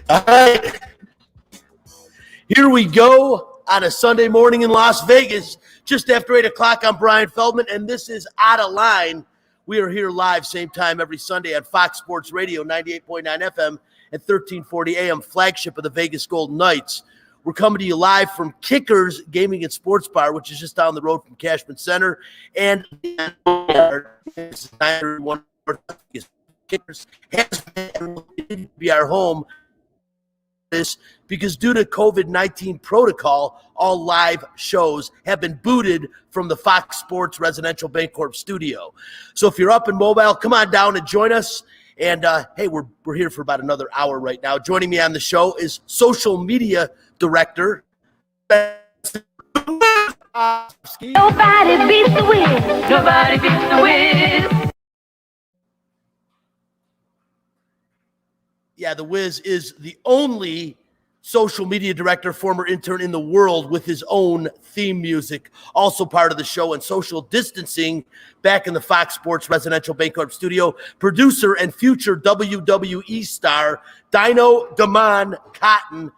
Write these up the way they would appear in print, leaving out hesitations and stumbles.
All right. Here we go on a Sunday morning in Las Vegas, just after 8 o'clock. I'm Brian Feldman, and this is Out of Line. We are here live, same time every Sunday on Fox Sports Radio, 98.9 FM and 1340 AM, flagship of the Vegas Golden Knights. We're coming to you live from Kickers Gaming and Sports Bar, which is just down the road from Cashman Center. And Kickers has been and will continue to be our home. This because due to COVID-19 protocol, all live shows have been booted from the Fox Sports Residential Bancorp studio. So if you're up and mobile, come on down and join us. And hey, we're here for about another hour right now. Joining me on the show is social media director. Nobody beats the Wiz. Nobody beats the Wiz. Yeah, the Wiz is the only social media director, former intern in the world with his own theme music. Also part of the show and social distancing back in the Fox Sports Residential Bancorp studio. Producer and future WWE star Dino Damon Cotton.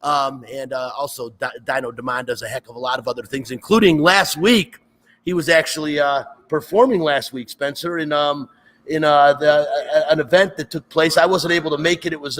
Also Dino Damon does a heck of a lot of other things, including last week. He was actually performing last week, Spencer, in an event that took place. I wasn't able to make it. It was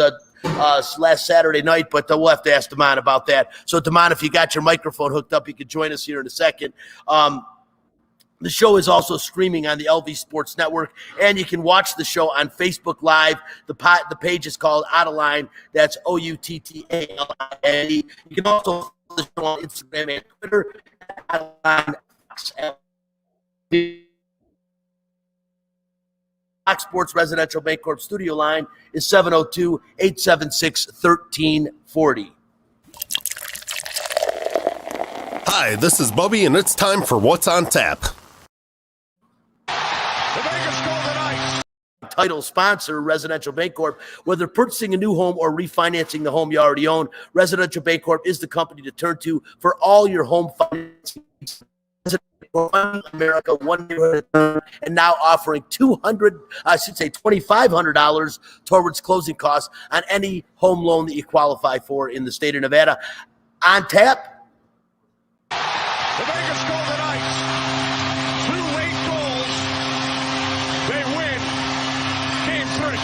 last Saturday night, but we'll have to ask Damon about that. So, Damon, if you got your microphone hooked up, you could join us here in a second. The show is also streaming on the LV Sports Network, and you can watch the show on Facebook Live. The page is called Out of Line. That's OUTTALINE. You can also follow the show on Instagram and Twitter at Out of Line. Fox Sports Residential Bancorp studio line is 702-876-1340. Hi, this is Bubby, and it's time for What's on Tap. Title sponsor, Residential Bancorp. Whether purchasing a new home or refinancing the home you already own, Residential Bancorp is the company to turn to for all your home financing needs. America 1 year at a time, and now offering $2,500 towards closing costs on any home loan that you qualify for in the state of Nevada. On tap, the Vegas Golden Knights, 2 late goals. They win Game 3.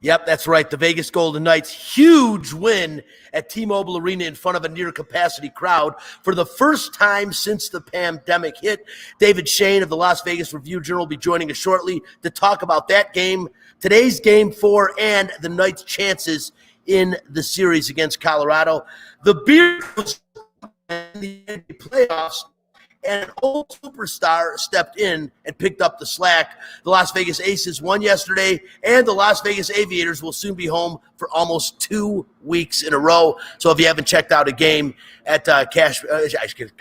Yep, that's right. The Vegas Golden Knights, huge win at T-Mobile Arena in front of a near-capacity crowd for the first time since the pandemic hit. David Shane of the Las Vegas Review-Journal will be joining us shortly to talk about that game, today's Game 4, and the Knights' chances in the series against Colorado. The Bears in the NBA playoffs, and an old superstar stepped in and picked up the slack. The Las Vegas Aces won yesterday, and the Las Vegas Aviators will soon be home for almost 2 weeks in a row. So if you haven't checked out a game at I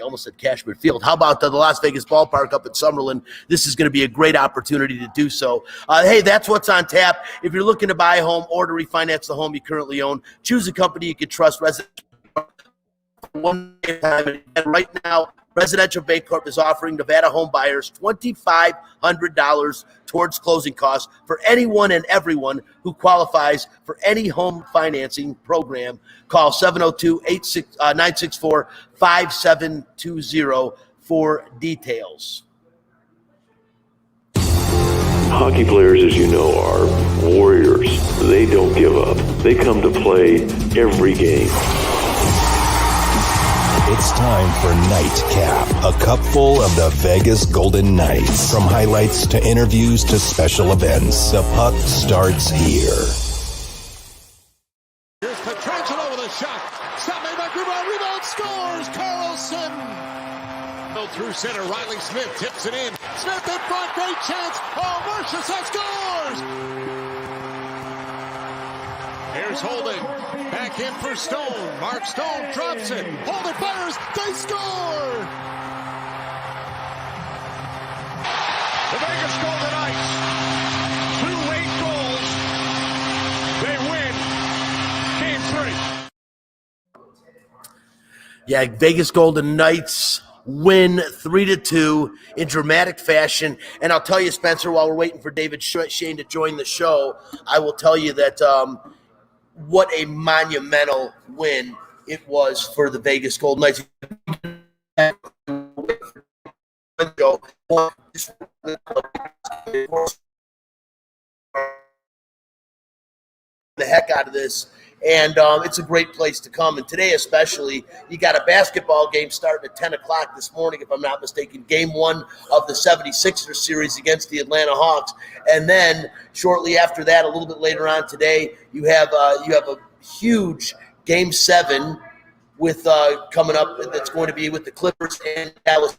almost said Cashman Field. How about the Las Vegas Ballpark up in Summerlin? This is going to be a great opportunity to do so. Hey, that's what's on tap. If you're looking to buy a home or to refinance the home you currently own, choose a company you can trust. One day at a time. And right now, Residential Bancorp is offering Nevada home buyers $2,500 towards closing costs for anyone and everyone who qualifies for any home financing program. Call 702-964-5720 for details. Hockey players, as you know, are warriors. They don't give up. They come to play every game. It's time for Nightcap, a cupful of the Vegas Golden Knights. From highlights to interviews to special events, the puck starts here. Here's Pietrangelo with a shot. Stop made by Grubauer. Rebound scores. Carlson. Through center. Riley Smith tips it in. Smith in front. Great chance. Oh, Marchessault scores. Here's Holden. Back in for Stone. Mark Stone drops it. Holden fires. They score. The Vegas Golden Knights. 2 late goals. They win Game 3. Yeah, Vegas Golden Knights win 3-2 in dramatic fashion. And I'll tell you, Spencer, while we're waiting for David Shane to join the show, I will tell you that what a monumental win it was for the Vegas Golden Knights. The heck out of this, and it's a great place to come. And today especially, you got a basketball game starting at 10 o'clock this morning, if I'm not mistaken, game 1 of the 76ers series against the Atlanta Hawks. And then shortly after that, a little bit later on today, you have a huge game 7 with coming up that's going to be with the Clippers and Dallas.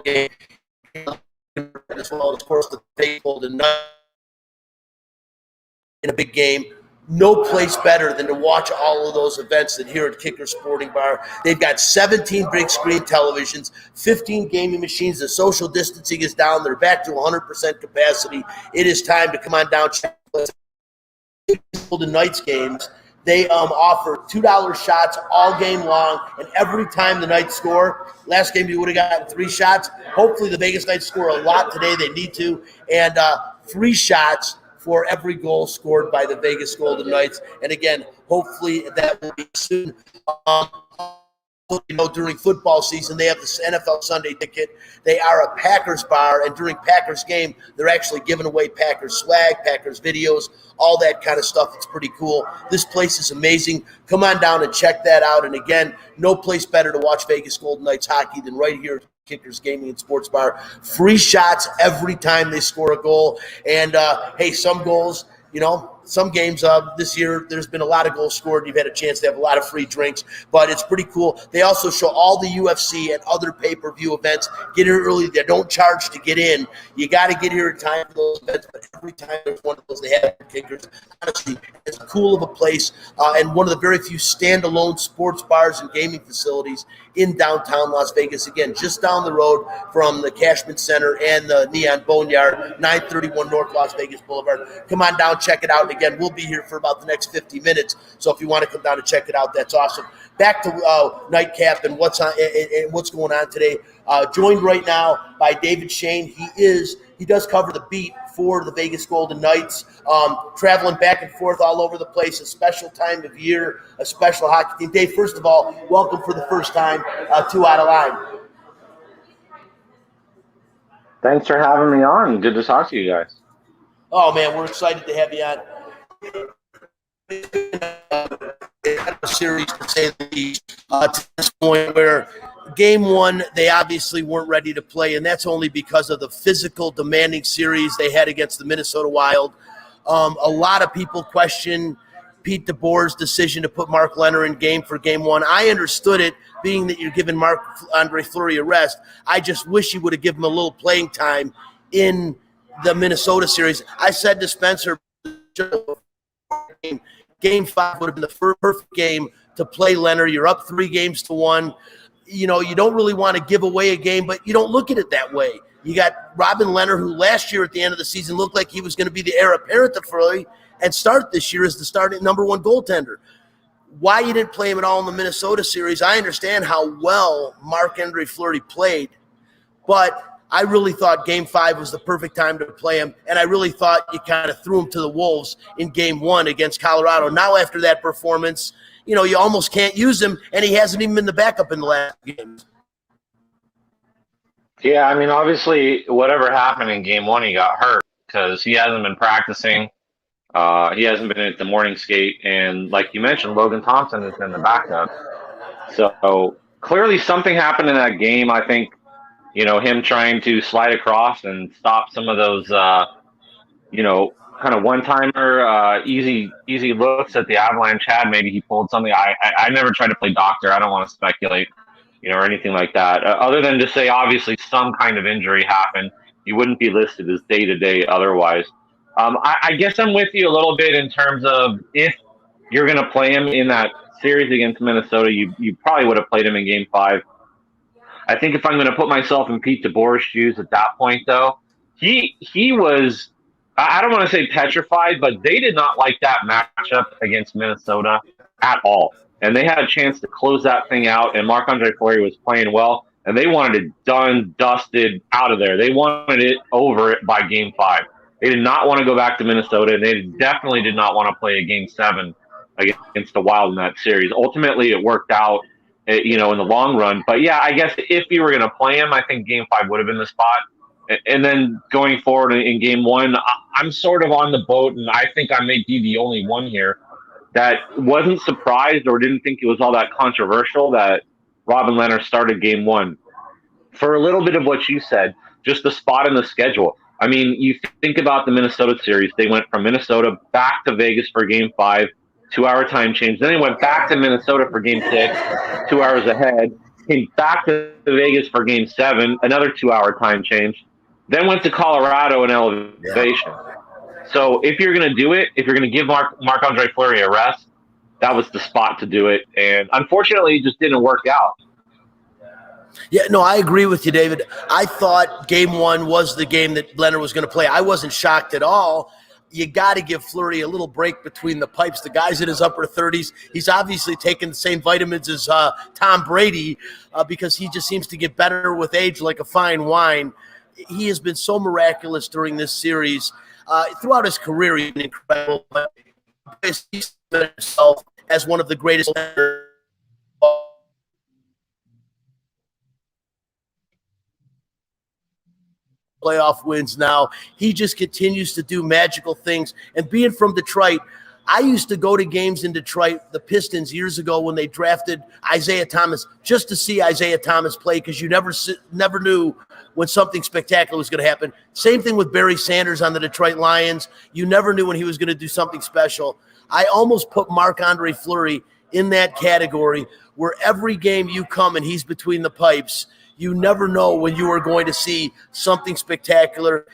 Game, as well as, of course, the Golden Knights in a big game. No place better than to watch all of those events than here at Kicker Sporting Bar. They've got 17 big screen televisions, 15 gaming machines. The social distancing is down. They're back to 100% capacity. It is time to come on down. Check Golden Knights games. They offer $2 shots all game long, and every time the Knights score, last game you would have gotten 3 shots. Hopefully the Vegas Knights score a lot today. They need to. And 3 shots for every goal scored by the Vegas Golden Knights. And again, hopefully that will be soon. During football season, they have this NFL Sunday ticket. They are a Packers bar, and during Packers game, they're actually giving away Packers swag, Packers videos, all that kind of stuff. It's pretty cool. This place is amazing. Come on down and check that out. And again, no place better to watch Vegas Golden Knights hockey than right here at Kickers Gaming and Sports Bar. Free shots every time they score a goal. And, hey, some goals, some games this year, there's been a lot of goals scored. You've had a chance to have a lot of free drinks, but it's pretty cool. They also show all the UFC and other pay-per-view events. Get here early. They don't charge to get in. You got to get here in time for those events, but every time there's one of those, they have Kickers. Honestly, it's cool of a place and one of the very few standalone sports bars and gaming facilities in downtown Las Vegas. Again, just down the road from the Cashman Center and the Neon Boneyard, 931 North Las Vegas Boulevard. Come on down, check it out. Again, we'll be here for about the next 50 minutes. So if you want to come down and check it out, that's awesome. Back to Nightcap and what's going on today. Joined right now by David Shane. He does cover the beat for the Vegas Golden Knights, traveling back and forth all over the place. A special time of year, a special hockey team. Dave, first of all, welcome for the first time to Out of Line. Thanks for having me on. Good to talk to you guys. Oh man, we're excited to have you on. A series to say the least, to this point where game 1 they obviously weren't ready to play, and that's only because of the physical demanding series they had against the Minnesota Wild. A lot of people question Pete DeBoer's decision to put Mark Leonard in game for game 1. I understood it, being that you're giving Marc-Andre Fleury a rest. I just wish you would have given him a little playing time in the Minnesota series. I said to Spencer, game 5 would have been the perfect game to play Leonard. You're up 3-1. You don't really want to give away a game, but you don't look at it that way. You got Robin Leonard, who last year at the end of the season looked like he was going to be the heir apparent to Fleury and start this year as the starting number 1 goaltender. Why you didn't play him at all in the Minnesota series, I understand how well Marc-Andre Fleury played, but I really thought game 5 was the perfect time to play him, and I really thought you kind of threw him to the wolves in game 1 against Colorado. Now after that performance, you almost can't use him, and he hasn't even been the backup in the last games. Yeah, I mean, obviously, whatever happened in game 1, he got hurt because he hasn't been practicing. He hasn't been at the morning skate, and like you mentioned, Logan Thompson has been the backup. So clearly something happened in that game. I think, him trying to slide across and stop some of those, kind of one-timer, easy looks that the Avalanche had. Maybe he pulled something. I never tried to play doctor. I don't want to speculate, or anything like that. Other than to say, obviously, some kind of injury happened. You wouldn't be listed as day-to-day otherwise. I guess I'm with you a little bit in terms of if you're going to play him in that series against Minnesota, you probably would have played him in game 5. I think if I'm going to put myself in Pete DeBoer's shoes at that point, though, he was, I don't want to say petrified, but they did not like that matchup against Minnesota at all. and they had a chance to close that thing out, and Marc-Andre Fleury was playing well, and they wanted it done, dusted, out of there. They wanted it over it by Game 5. They did not want to go back to Minnesota, and they definitely did not want to play a Game 7 against the Wild in that series. Ultimately, it worked out, in the long run. But, yeah, I guess if you were going to play him, I think Game 5 would have been the spot. And then going forward in Game 1, I'm sort of on the boat, and I think I may be the only one here that wasn't surprised or didn't think it was all that controversial that Robin Lehner started Game 1. For a little bit of what you said, just the spot in the schedule. I mean, you think about the Minnesota series. They went from Minnesota back to Vegas for Game 5, 2-hour time change. Then they went back to Minnesota for Game 6, 2 hours ahead. Came back to Vegas for Game 7, another 2-hour time change. Then went to Colorado in Elevation. So if you're going to do it, if you're going to give Marc-Andre Fleury a rest, that was the spot to do it. And unfortunately, it just didn't work out. Yeah, no, I agree with you, David. I thought Game 1 was the game that Lehner was going to play. I wasn't shocked at all. You got to give Fleury a little break between the pipes. The guy's in his upper 30s. He's obviously taking the same vitamins as Tom Brady because he just seems to get better with age like a fine wine. He has been so miraculous during this series. Throughout his career, he's been incredible. But he's set himself as one of the greatest playoff wins now. He just continues to do magical things. And being from Detroit, I used to go to games in Detroit, the Pistons, years ago when they drafted Isaiah Thomas, just to see Isaiah Thomas play because you never knew when something spectacular was going to happen. Same thing with Barry Sanders on the Detroit Lions. You never knew when he was going to do something special. I almost put Marc-Andre Fleury in that category where every game you come and he's between the pipes, you never know when you are going to see something spectacular.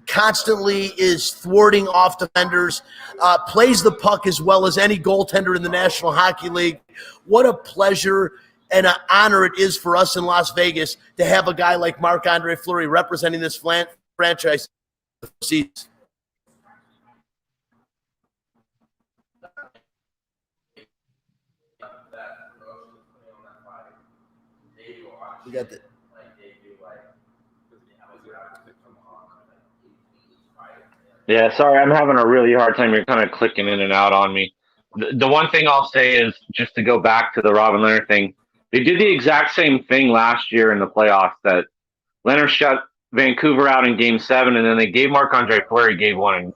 Constantly is thwarting off defenders, plays the puck as well as any goaltender in the National Hockey League. What a pleasure and an honor it is for us in Las Vegas to have a guy like Marc-Andre Fleury representing this franchise. We got the. Yeah, sorry, I'm having a really hard time. You're kind of clicking in and out on me. The one thing I'll say is, just to go back to the Robin Lehner thing, they did the exact same thing last year in the playoffs that Lehner shut Vancouver out in Game 7, and then they gave Marc-Andre Fleury Game 1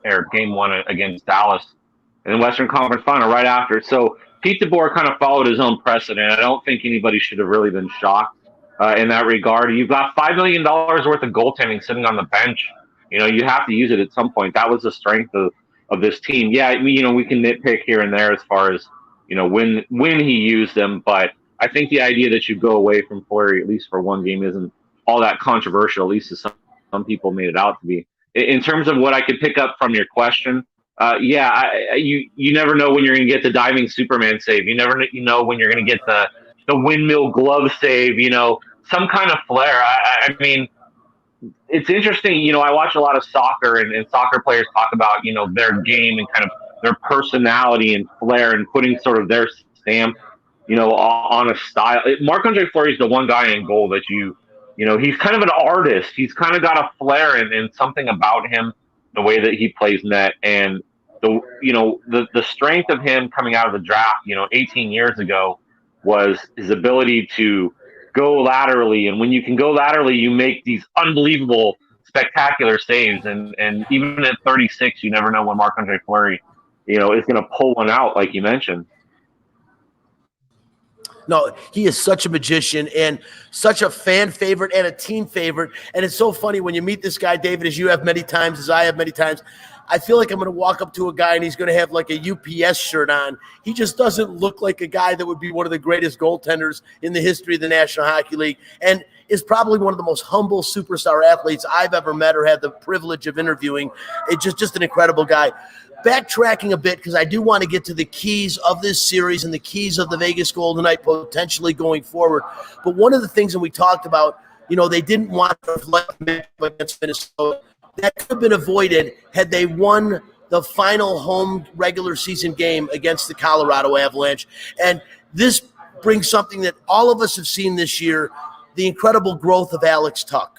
against Dallas in the Western Conference Final right after. So Pete DeBoer kind of followed his own precedent. I don't think anybody should have really been shocked in that regard. You've got $5 million worth of goaltending sitting on the bench. You have to use it at some point. That was the strength of this team. Yeah, we can nitpick here and there as far as, when he used them, but I think the idea that you go away from Fleury, at least for one game, isn't all that controversial, at least as some people made it out to be. In terms of what I could pick up from your question, you never know when you're going to get the diving Superman save. You never know when you're going to get the windmill glove save, some kind of flair. I mean, it's interesting, I watch a lot of soccer and soccer players talk about, their game and kind of their personality and flair and putting sort of their stamp, on a style. Marc-Andre Fleury is the one guy in goal that he's kind of an artist. He's kind of got a flair and something about him, the way that he plays net. And the strength of him coming out of the draft, 18 years ago was his ability to go laterally, and when you can go laterally, you make these unbelievable, spectacular saves. And even at 36, you never know when Marc-Andre Fleury, is going to pull one out, like you mentioned. No, he is such a magician and such a fan favorite and a team favorite. And it's so funny when you meet this guy, David, as you have many times, as I have many times. I feel like I'm going to walk up to a guy and he's going to have like a UPS shirt on. He just doesn't look like a guy that would be one of the greatest goaltenders in the history of the National Hockey League, and is probably one of the most humble superstar athletes I've ever met or had the privilege of interviewing. It's just an incredible guy. Backtracking a bit, because I do want to get to the keys of this series and the keys of the Vegas Golden Knights potentially going forward. But one of the things that we talked about, they didn't want to reflect against Minnesota. That could have been avoided had they won the final home regular season game against the Colorado Avalanche. And this brings something that all of us have seen this year, the incredible growth of Alex Tuch.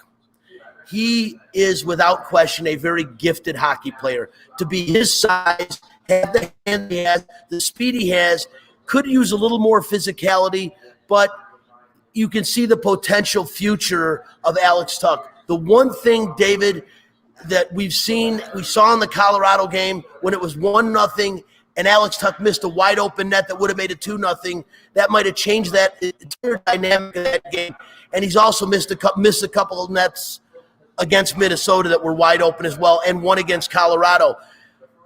He is without question a very gifted hockey player. To be his size, have the hand he has, the speed he has, could use a little more physicality, but you can see the potential future of Alex Tuch. The one thing, David, that we saw in the Colorado game when it was 1-0 and Alex Tuch missed a wide open net that would have made it 2-0. That might have changed that entire dynamic of that game. And he's also missed a couple of nets against Minnesota that were wide open as well, and one against Colorado.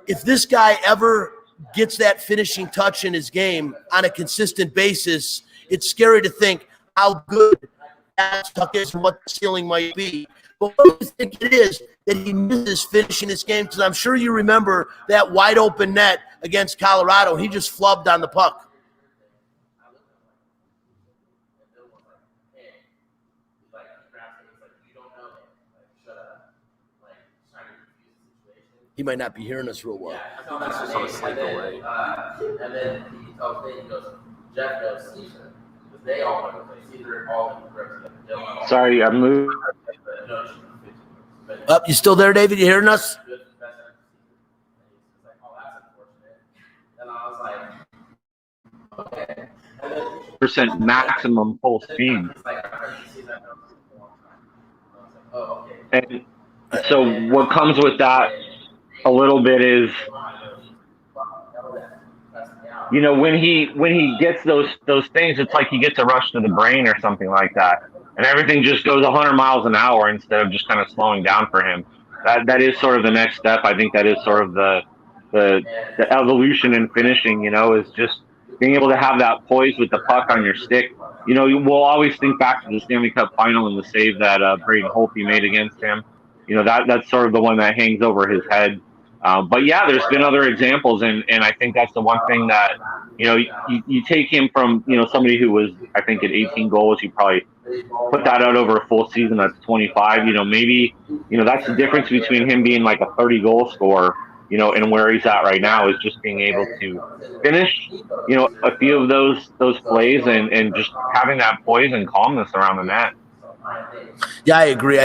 If this guy ever gets that finishing touch in his game on a consistent basis, it's scary to think how good Alex Tuch is and what the ceiling might be. But what do you think it is that he misses finishing this game? Because I'm sure you remember that wide open net against Colorado. He just flubbed on the puck. He might not be hearing us real well. And then he tells me, he goes, Jeff knows Caesar. Because they all want to play Caesar, all in the group together. Sorry, I moved. You still there, David? You hearing us? Percent maximum full speed. And so what comes with that a little bit is, you know, when he gets those things, it's like he gets a rush to the brain or something like that, and everything just goes 100 miles an hour instead of just kind of slowing down for him. That is sort of the next step. I think that is sort of the evolution in finishing. You know, is just being able to have that poise with the puck on your stick. You know, we'll always think back to the Stanley Cup final and the save that Braden Holtby made against him. You know, that's sort of the one that hangs over his head. But yeah, there's been other examples, and I think that's the one thing that, you know, you take him from, you know, somebody who was, I think, at 18 goals, you probably put that out over a full season, that's 25. You know, maybe, you know, that's the difference between him being like a 30-goal scorer, you know, and where he's at right now is just being able to finish, you know, a few of those plays and just having that poise and calmness around the net. Yeah, I agree.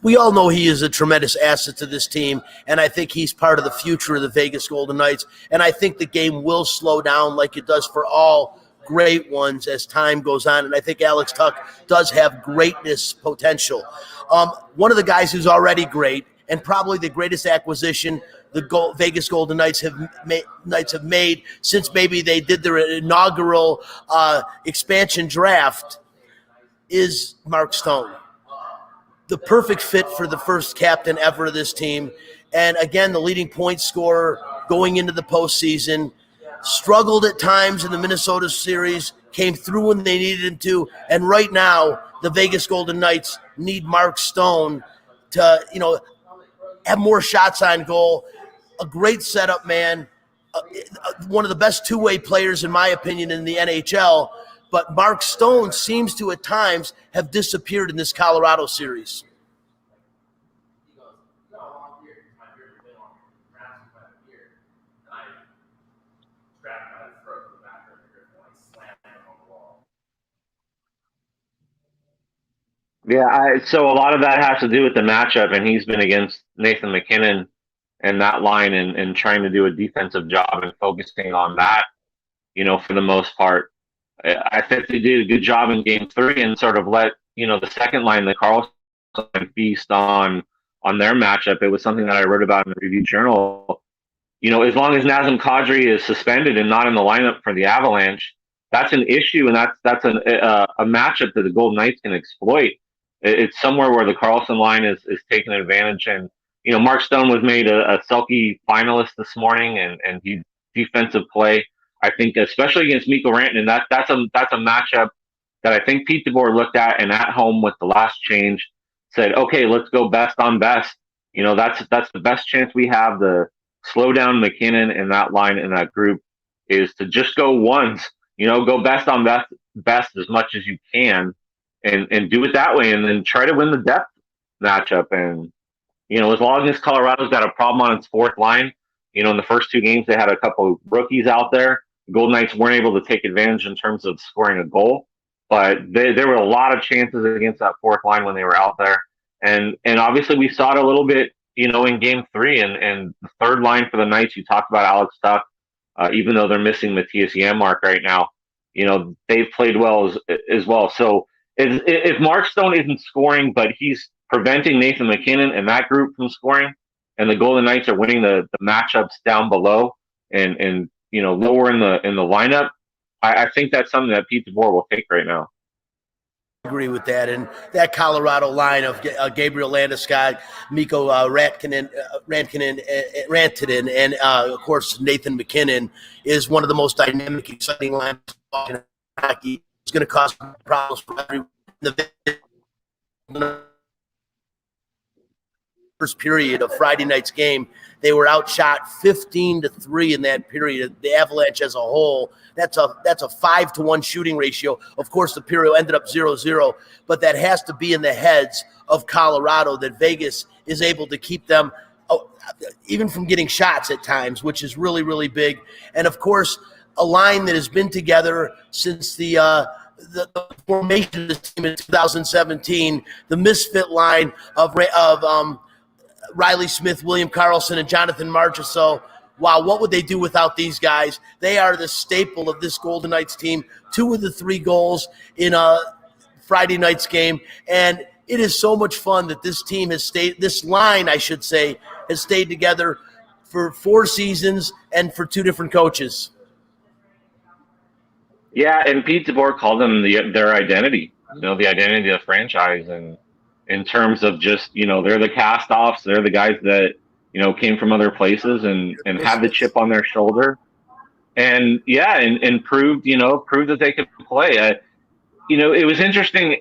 We all know he is a tremendous asset to this team, and I think he's part of the future of the Vegas Golden Knights. And I think the game will slow down like it does for all great ones as time goes on. And I think Alex Tuch does have greatness potential. One of the guys who's already great, and probably the greatest acquisition the Vegas Golden Knights have made since maybe they did their inaugural expansion draft, is Mark Stone. The perfect fit for the first captain ever of this team. And again, the leading point scorer going into the postseason. Struggled at times in the Minnesota series, came through when they needed him to. And right now, the Vegas Golden Knights need Mark Stone to, you know, have more shots on goal. A great setup man. One of the best two-way players, in my opinion, in the NHL. But Mark Stone seems to, at times, have disappeared in this Colorado series. Yeah, so a lot of that has to do with the matchup, and he's been against Nathan McKinnon and that line and trying to do a defensive job and focusing on that, you know, for the most part. I think they did a good job in game 3 and sort of let, you know, the second line, the Carlson, feast on their matchup. It was something that I wrote about in the Review Journal. You know, as long as Nazem Kadri is suspended and not in the lineup for the Avalanche, that's an issue, and that's a matchup that the Golden Knights can exploit. It's somewhere where the Carlson line is taking advantage. And, you know, Mark Stone was made a Selke finalist this morning, and he defensive play. I think, especially against Mikko Rantanen, that's a matchup that I think Pete DeBoer looked at, and at home with the last change said, okay, let's go best on best. You know, that's the best chance we have to slow down McKinnon and that line and that group is to just go ones. You know, go best on best as much as you can, and do it that way, and then try to win the depth matchup. And, you know, as long as Colorado's got a problem on its fourth line, In the first two games, they had a couple of rookies out there. The Golden Knights weren't able to take advantage in terms of scoring a goal, but there were a lot of chances against that fourth line when they were out there. And obviously we saw it a little bit, in game 3 and the third line for the Knights. You talked about Alex Tuch, even though they're missing Matthias Janmark right now, they've played well as well. So if Mark Stone isn't scoring, but he's preventing Nathan MacKinnon and that group from scoring, and the Golden Knights are winning the matchups down below and lower in the lineup, I think that's something that Pete DeBoer will take right now. I agree with that. And that Colorado line of Gabriel Landeskog, Mikko Rantanen, and of course Nathan MacKinnon is one of the most dynamic, exciting lines in hockey. It's going to cause problems for everyone. The first period of Friday night's game, they were outshot 15-3 in that period. The Avalanche as a whole, that's a 5-to-1 shooting ratio. Of course, the period ended up 0-0, but that has to be in the heads of Colorado that Vegas is able to keep them even from getting shots at times, which is really, really big. And of course, a line that has been together since the formation of this team in 2017, the misfit line of Riley Smith, William Karlsson, and Jonathan Marchessault. Wow, what would they do without these guys? They are the staple of this Golden Knights team. 2 of the 3 goals in Friday night's game, and it is so much fun that this team has stayed. This line, I should say, has stayed together for 4 seasons and for 2 different coaches. Yeah, and Pete DeBoer called them their identity. The identity of the franchise, and in terms of just, they're the cast-offs. They're the guys that, came from other places and had the chip on their shoulder. And, and proved that they could play. It was interesting.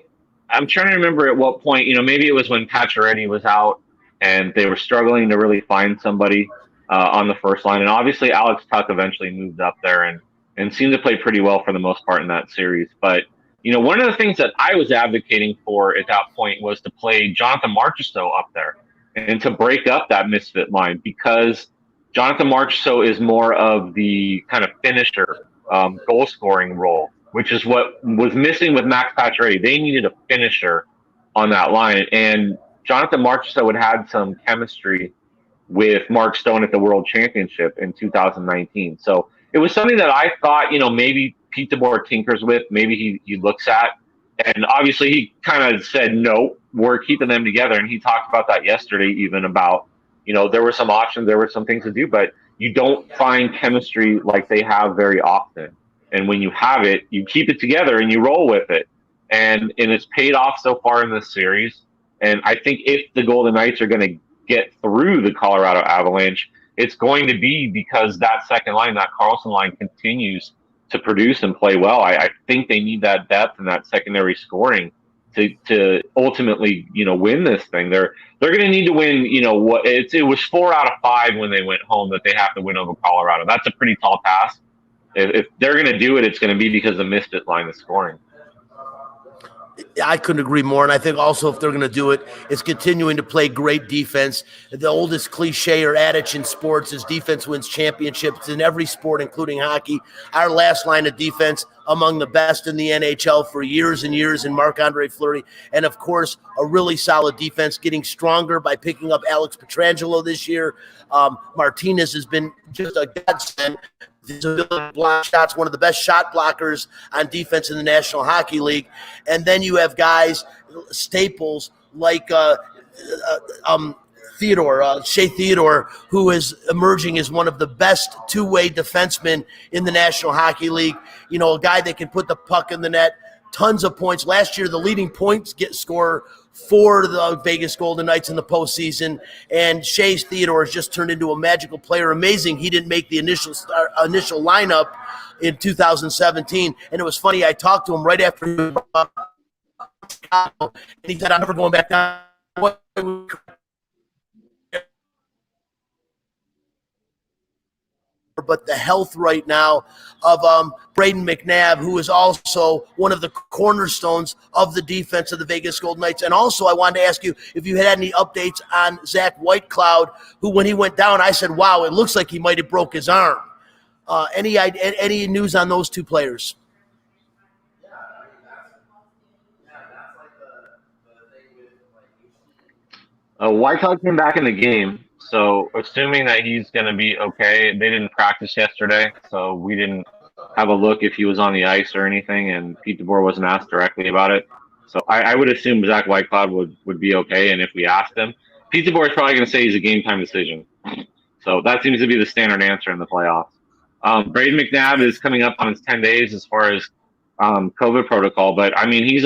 I'm trying to remember at what point, maybe it was when Pacioretty was out and they were struggling to really find somebody on the first line. And obviously Alex Tuch eventually moved up there and seemed to play pretty well for the most part in that series. But one of the things that I was advocating for at that point was to play Jonathan Marchessault up there and to break up that misfit line, because Jonathan Marchessault is more of the kind of finisher, goal-scoring role, which is what was missing with Max Pacioretty. They needed a finisher on that line, and Jonathan Marchessault had some chemistry with Mark Stone at the World Championship in 2019. So it was something that I thought, maybe Pete DeBoer tinkers with, maybe he looks at. And obviously he kind of said, no, we're keeping them together. And he talked about that yesterday, even about, there were some options, there were some things to do, but you don't find chemistry like they have very often. And when you have it, you keep it together and you roll with it. And it's paid off so far in this series. And I think if the Golden Knights are going to get through the Colorado Avalanche, it's going to be because that second line, that Karlsson line, continues to produce and play well. I think they need that depth and that secondary scoring to ultimately, win this thing. They're going to need to win. It was 4 out of 5 when they went home that they have to win over Colorado. That's a pretty tall task. If they're going to do it, it's going to be because the misfit line is scoring. I couldn't agree more. And I think also if they're going to do it, it's continuing to play great defense. The oldest cliche or adage in sports is defense wins championships in every sport, including hockey. Our last line of defense among the best in the NHL for years and years in Marc-Andre Fleury. And, of course, a really solid defense getting stronger by picking up Alex Pietrangelo this year. Martinez has been just a godsend. His ability to block shots, one of the best shot blockers on defense in the National Hockey League. And then you have guys, staples like Shea Theodore, who is emerging as one of the best two-way defensemen in the National Hockey League. A guy that can put the puck in the net, tons of points. Last year, the leading points scorer for the Vegas Golden Knights in the postseason, and Shea Theodore has just turned into a magical player. Amazing he didn't make the initial lineup in 2017, and it was funny. I talked to him right after, and he said, "I'm never going back down." but the health right now of Braden McNabb, who is also one of the cornerstones of the defense of the Vegas Golden Knights. And also I wanted to ask you if you had any updates on Zach Whitecloud, who when he went down, I said, wow, it looks like he might have broke his arm. Any news on those two players? Whitecloud came back in the game, so assuming that he's going to be okay. They didn't practice yesterday, so we didn't have a look if he was on the ice or anything, and Pete DeBoer wasn't asked directly about it. So I would assume Zach Whitecloud would be okay, and if we asked him, Pete DeBoer is probably going to say he's a game-time decision. So that seems to be the standard answer in the playoffs. Braden McNabb is coming up on his 10 days as far as COVID protocol, but, I mean, he's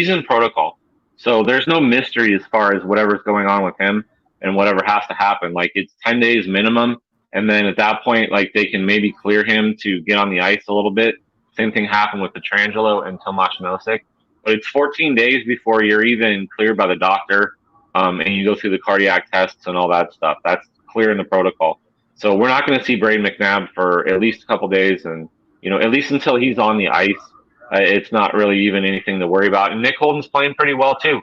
in protocol. So there's no mystery as far as whatever's going on with him and whatever has to happen. Like, it's 10 days minimum. And then at that point, like, they can maybe clear him to get on the ice a little bit. Same thing happened with Pietrangelo and Tomas Nosek. But it's 14 days before you're even cleared by the doctor, and you go through the cardiac tests and all that stuff. That's clear in the protocol. So we're not going to see Braden McNabb for at least a couple days. And, you know, at least until he's on the ice, it's not really even anything to worry about. And Nick Holden's playing pretty well too.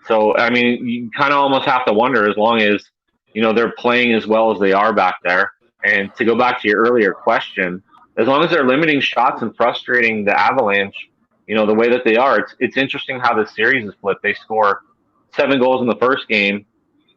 So, I mean, you kind of almost have to wonder, as long as, you know, they're playing as well as they are back there. And to go back to your earlier question, as long as they're limiting shots and frustrating the Avalanche, you know, the way that they are, it's interesting how this series is flipped. They score 7 goals in the first game,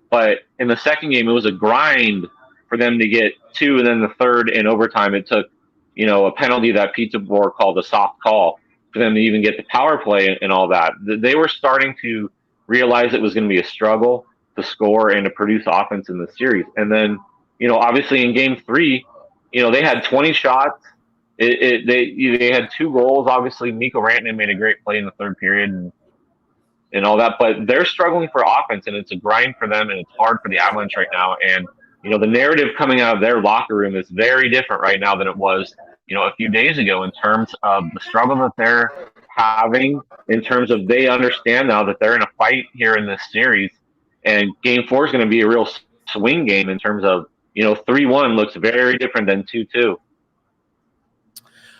but in the second game, it was a grind for them to get 2. And then the third, in overtime, it took, you know, a penalty that Pete DeBoer called a soft call for them to even get the power play and all that. They were starting to realize it was going to be a struggle to score and to produce offense in the series. And then, you know, obviously in game 3, you know, they had 20 shots. They had 2 goals. Obviously, Mikko Rantanen made a great play in the third period and all that. But they're struggling for offense, and it's a grind for them, and it's hard for the Avalanche right now. And, you know, the narrative coming out of their locker room is very different right now than it was, you know, a few days ago, in terms of the struggle that they're having, in terms of they understand now that they're in a fight here in this series. And game 4 is going to be a real swing game in terms of, you know, 3-1 looks very different than 2-2.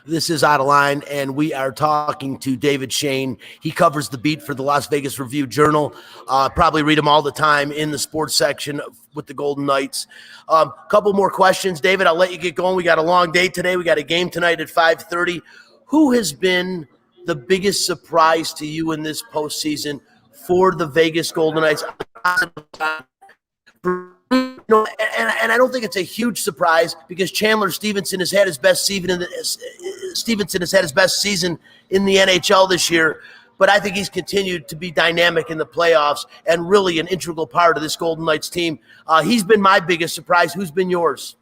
This is Out of Line, and we are talking to David Shane. He covers the beat for the Las Vegas Review-Journal. Probably read him all the time in the sports section with the Golden Knights. Couple more questions. David, I'll let you get going. We got a long day today. We got a game tonight at 5:30. Who has been the biggest surprise to you in this postseason for the Vegas Golden Knights? You know, and I don't think it's a huge surprise, because Chandler Stevenson has had his best season in the NHL this year. But I think he's continued to be dynamic in the playoffs and really an integral part of this Golden Knights team. He's been my biggest surprise. Who's been yours?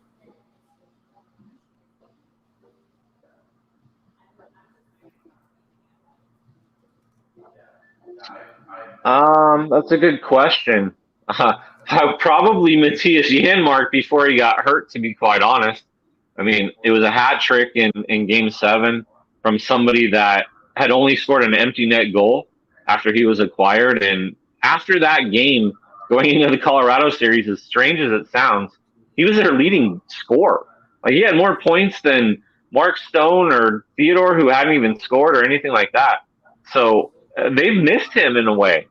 That's a good question. Probably Matthias Janmark before he got hurt, to be quite honest. I mean, it was a hat trick in Game 7 from somebody that had only scored an empty net goal after he was acquired. And after that game, going into the Colorado series, as strange as it sounds, he was their leading scorer. Like, he had more points than Mark Stone or Theodore, who hadn't even scored or anything like that. So they've missed him in a way.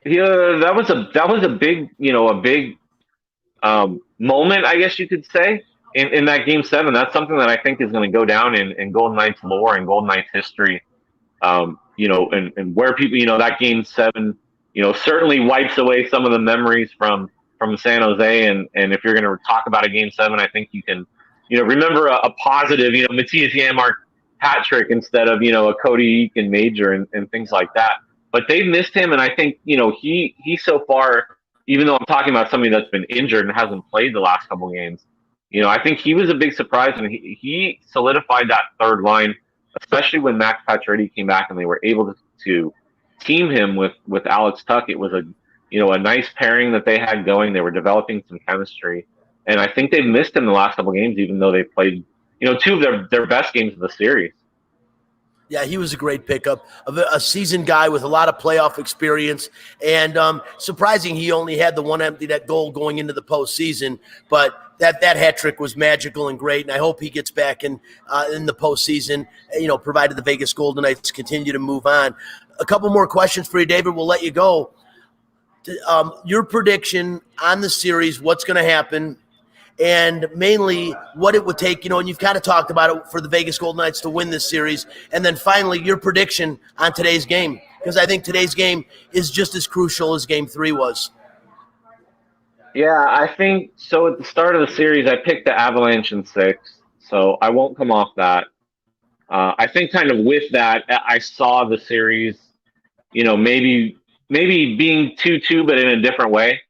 That was a big, you know, moment, I guess you could say, in that Game 7. That's something that I think is going to go down in Golden Knights lore and Golden Knights history. You know, and where people, you know, that Game 7, you know, certainly wipes away some of the memories from San Jose. And if you're going to talk about a Game 7, I think you can, you know, remember a positive, you know, Matthias Janmark hat trick instead of, you know, a Cody Eakin major and things like that. But they've missed him, and I think, you know, he so far, even though I'm talking about somebody that's been injured and hasn't played the last couple games, you know, I think he was a big surprise, and he solidified that third line, especially when Max Pacioretty came back and they were able to team him with Alex Tuch. It was a nice pairing that they had going. They were developing some chemistry, and I think they've missed him the last couple games, even though they played, you know, 2 of their best games of the series. Yeah, he was a great pickup, a seasoned guy with a lot of playoff experience, and surprising he only had the one empty net goal going into the postseason. But that hat trick was magical and great, and I hope he gets back in the postseason, provided the Vegas Golden Knights continue to move on. A couple more questions for you, David. We'll let you go. Your prediction on the series, what's going to happen, and mainly what it would take, and you've kind of talked about it, for the Vegas Golden Knights to win this series. And then finally, your prediction on today's game, because I think today's game is just as crucial as Game 3 was. Yeah, I think so. At the start of the series, I picked the Avalanche in 6, so I won't come off that. I think kind of with that, I saw the series, maybe being 2-2, but in a different way.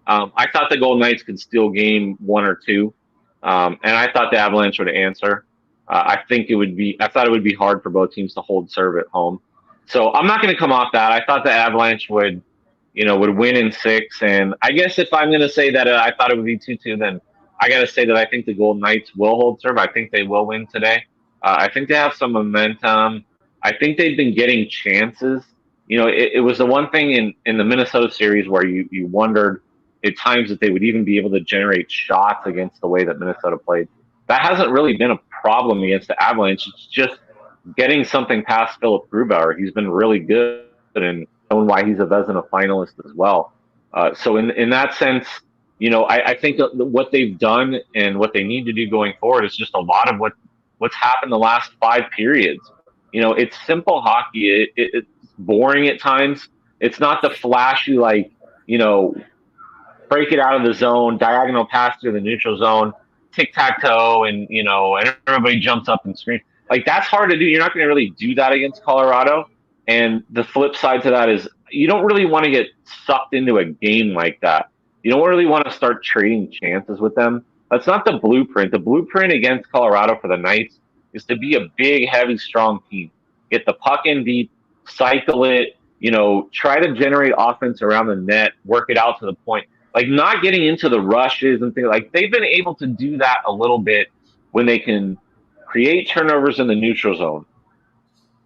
I thought the Golden Knights could steal game 1 or 2, and I thought the Avalanche would answer. I thought it would be hard for both teams to hold serve at home. So I'm not going to come off that. I thought the Avalanche would win in 6. And I guess if I'm going to say that I thought it would be 2-2, then I got to say that I think the Golden Knights will hold serve. I think they will win today. I think they have some momentum. I think they've been getting chances. It was the one thing in the Minnesota series where you wondered at times that they would even be able to generate shots against the way that Minnesota played. That hasn't really been a problem against the Avalanche. It's just getting something past Philip Grubauer. He's been really good and shown why he's a Vezina finalist as well. So in that sense, I think what they've done and what they need to do going forward is just a lot of what's happened the last 5 periods. It's simple hockey. It's boring at times. It's not the flashy, break it out of the zone, diagonal pass through the neutral zone, tic-tac-toe, and everybody jumps up and screams. That's hard to do. You're not going to really do that against Colorado. And the flip side to that is you don't really want to get sucked into a game like that. You don't really want to start trading chances with them. That's not the blueprint. The blueprint against Colorado for the Knights is to be a big, heavy, strong team. Get the puck in deep, cycle it, try to generate offense around the net, work it out to the point. Not getting into the rushes and things. They've been able to do that a little bit when they can create turnovers in the neutral zone,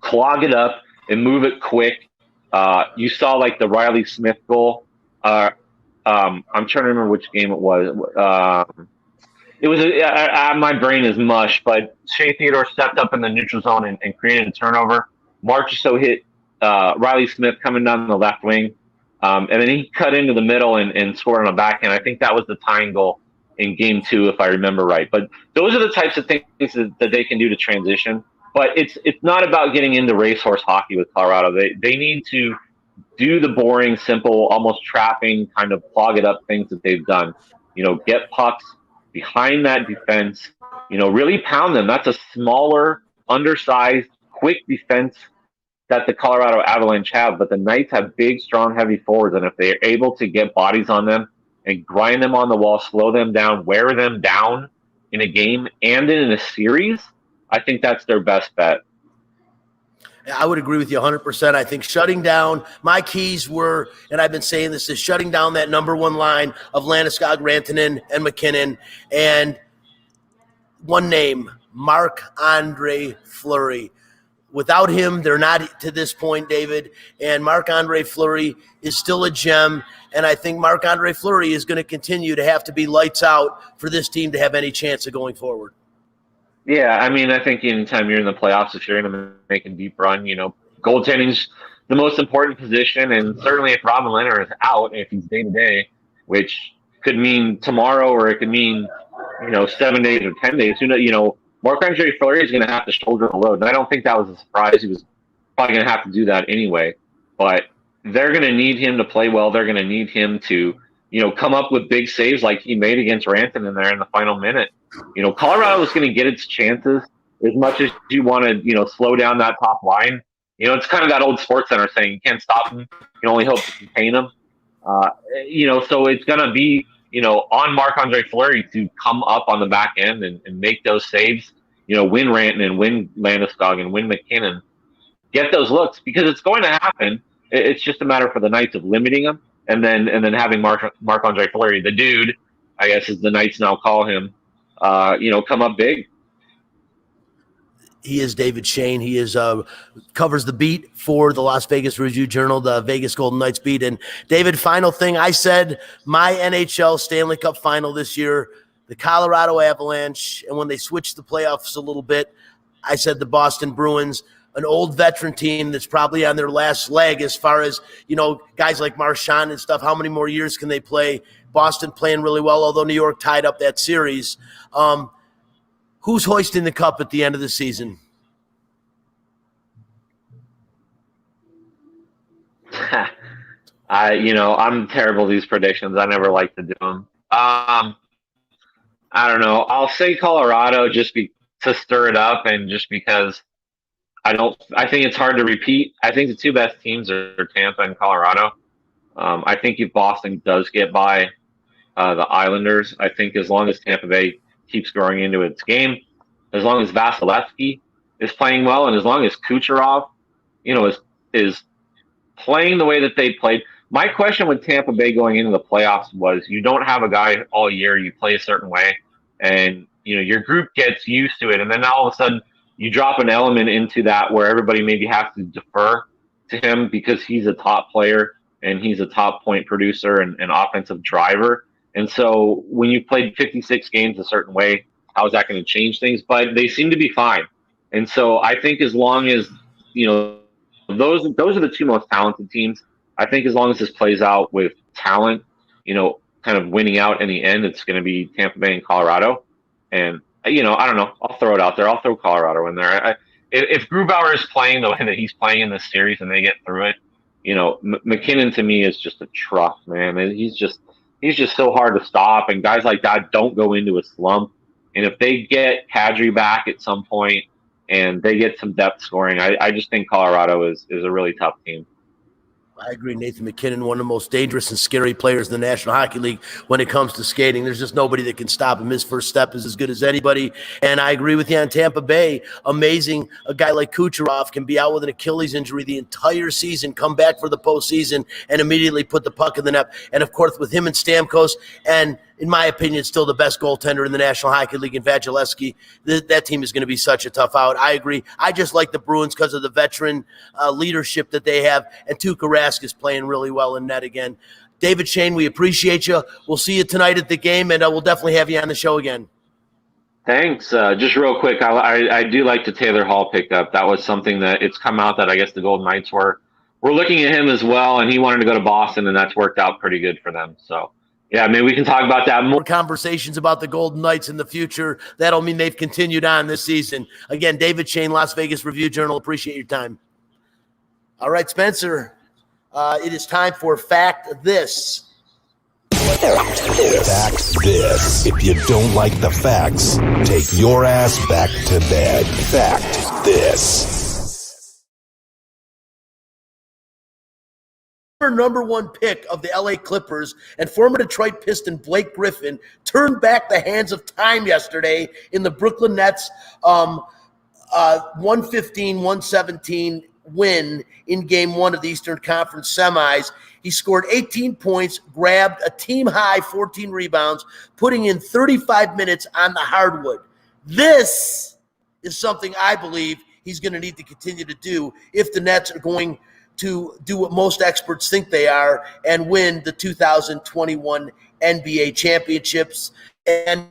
clog it up, and move it quick. You saw the Riley Smith goal. I'm trying to remember which game it was. It was my brain is mush, but Shea Theodore stepped up in the neutral zone and created a turnover. Marchessault hit Riley Smith coming down the left wing. And then he cut into the middle and scored on a backhand. I think that was the tying goal in Game 2, if I remember right. But those are the types of things that they can do to transition. But it's not about getting into racehorse hockey with Colorado. They need to do the boring, simple, almost trapping, kind of clog it up things that they've done. Get pucks behind that defense, really pound them. That's a smaller, undersized, quick defense that the Colorado Avalanche have, but the Knights have big, strong, heavy forwards, and if they're able to get bodies on them and grind them on the wall, slow them down, wear them down in a game and in a series, I think that's their best bet. I would agree with you 100%. I think shutting down, my keys were, and I've been saying this, is shutting down that number 1 line of Landeskog, Rantanen, and McKinnon, and one name, Marc-Andre Fleury. Without him, they're not to this point, David. And Marc-Andre Fleury is still a gem. And I think Marc-Andre Fleury is going to continue to have to be lights out for this team to have any chance of going forward. Yeah, I think anytime you're in the playoffs, if you're going to make a deep run, goaltending's the most important position. And certainly if Robin Lehner is out, if he's day-to-day, which could mean tomorrow or it could mean, 7 days or 10 days, Marc-Andre Fleury is going to have to shoulder the load. And I don't think that was a surprise. He was probably going to have to do that anyway. But they're going to need him to play well. They're going to need him to, come up with big saves like he made against Rantanen there in the final minute. Colorado is going to get its chances as much as you want to, slow down that top line. It's kind of that old Sports Center saying you can't stop them. You can only hope to contain them. So it's going to be, on Marc-Andre Fleury to come up on the back end and make those saves, win Rantanen, win Landeskog, and win McKinnon, get those looks, because it's going to happen. It's just a matter for the Knights of limiting them and then having Marc-Andre Fleury, the dude, I guess as the Knights now call him, come up big. He is David Shane. He is covers the beat for the Las Vegas Review-Journal, the Vegas Golden Knights beat. And David, final thing, I said my NHL Stanley Cup final this year, the Colorado Avalanche, and when they switched the playoffs a little bit, I said the Boston Bruins, an old veteran team that's probably on their last leg as far as, guys like Marchand and stuff. How many more years can they play? Boston playing really well, although New York tied up that series. Who's hoisting the cup at the end of the season? I'm terrible at these predictions. I never like to do them. I don't know. I'll say Colorado just to stir it up, and just because I think it's hard to repeat. I think the two best teams are Tampa and Colorado. I think if Boston does get by the Islanders, I think as long as Tampa Bay keeps growing into its game, as long as Vasilevsky is playing well, and as long as Kucherov, is playing the way that they played. My question with Tampa Bay going into the playoffs was, you don't have a guy all year, you play a certain way, and your group gets used to it, and then all of a sudden you drop an element into that where everybody maybe has to defer to him because he's a top player and he's a top point producer and offensive driver. And so when you played 56 games a certain way, how is that going to change things? But they seem to be fine. And so I think as long as, those are the two most talented teams. I think as long as this plays out with talent, kind of winning out in the end, it's going to be Tampa Bay and Colorado. And, I don't know. I'll throw it out there. I'll throw Colorado in there. If Grubauer is playing the way that he's playing in this series and they get through it, McKinnon to me is just a truck, man. He's just so hard to stop. And guys like that don't go into a slump. And if they get Kadri back at some point and they get some depth scoring, I just think Colorado is a really tough team. I agree. Nathan McKinnon, one of the most dangerous and scary players in the National Hockey League when it comes to skating. There's just nobody that can stop him. His first step is as good as anybody. And I agree with you on Tampa Bay. Amazing. A guy like Kucherov can be out with an Achilles injury the entire season, come back for the postseason, and immediately put the puck in the net. And, of course, with him and Stamkos, and in my opinion, still the best goaltender in the National Hockey League in Vasilevsky, that team is going to be such a tough out. I agree. I just like the Bruins because of the veteran leadership that they have, and Tuukka Rask is playing really well in net again. David Shane, we appreciate you. We'll see you tonight at the game, and we'll definitely have you on the show again. Thanks. Just real quick, I do like the Taylor Hall pickup. That was something that it's come out that I guess the Golden Knights we're looking at him as well, and he wanted to go to Boston, and that's worked out pretty good for them. So, yeah, maybe we can talk about that more. Conversations about the Golden Knights in the future. That'll mean they've continued on this season. Again, David Shane, Las Vegas Review-Journal. Appreciate your time. All right, Spencer. It is time for Fact This. Fact This. If you don't like the facts, take your ass back to bed. Fact This. Number one pick of the LA Clippers and former Detroit Piston Blake Griffin turned back the hands of time yesterday in the Brooklyn Nets 115-117 win in Game 1 of the Eastern Conference Semis. He scored 18 points, grabbed a team-high 14 rebounds, putting in 35 minutes on the hardwood. This is something I believe he's going to need to continue to do if the Nets are going to do what most experts think they are and win the 2021 NBA championships. And